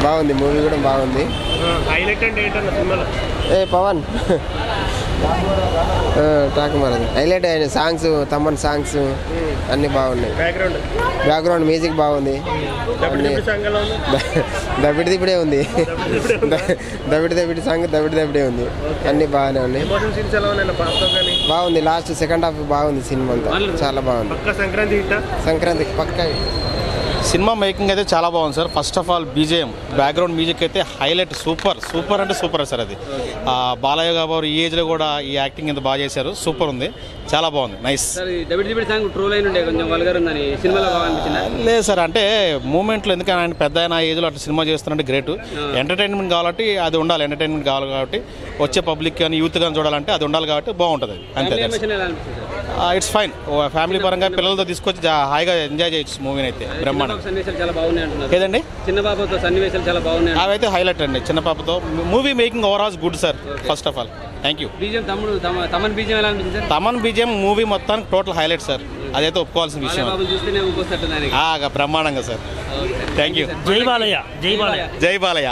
బాగుంది మూవీ కూడా బాగుంది. హైలైట్ అంటే ఏంటన్న సినిమాలో? పవన్ టాక్ మారదు హైలైట్ అయిన సాంగ్స్, తమ్మన్ సాంగ్స్ అన్నీ బాగున్నాయి. బ్యాక్గ్రౌండ్ మ్యూజిక్ బాగుంది. దబిడి దిబిడే ఉంది. దబిడి దబిడి సాంగ్ దబిడి దబిడే ఉంది. అన్నీ బాగానే ఉన్నాయి. బాగుంది. లాస్ట్ సెకండ్ హాఫ్ బాగుంది. సినిమా అంతా చాలా బాగుంది. సంక్రాంతికి పక్కా. సినిమా మేకింగ్ అయితే చాలా బాగుంది sir. First of all BJM, background music అయితే హైలైట్. సూపర్ అంటే సూపర్ సార్. అది బాలయ్య గారు ఈ ఏజ్లో కూడా ఈ యాక్టింగ్ ఎంత బాగా చేశారు. సూపర్ ఉంది, చాలా బాగుంది. నైస్. లేదు సార్, అంటే మూమెంట్లో ఎందుకని ఆయన పెద్ద ఆయన ఏజ్లో అట్లా సినిమా చేస్తున్నారంటే గ్రేట్. ఎంటర్టైన్మెంట్ కావాలంటే అది ఉండాలి. ఎంటర్టైన్మెంట్ కావాలి కాబట్టి వచ్చే పబ్లిక్ కానీ యూత్ కానీ చూడాలంటే అది ఉండాలి కాబట్టి బాగుంటుంది. అంతే, ఇట్స్ ఫైన్. ఫ్యామిలీ పరంగా పిల్లలతో తీసుకొచ్చి హాయిగా ఎంజాయ్ చేయొచ్చు మూవీని అయితే. బ్రహ్మాండం. ఏదండి చిన్న పాపతో సన్నివేశాలు చాలా బాగున్నాయి. అవైతే హైలైట్ అండి. చిన్న పాపతో movie making overall good sir. First of all thank you. Thaman BJM movie మొత్తానికి టోటల్ హైలైట్ సార్. అదైతే ఒప్పుకోవాల్సిన విషయం. బ్రహ్మాండంగా సార్. Thank you. జై బాలయ్య. జై బాలయ్య.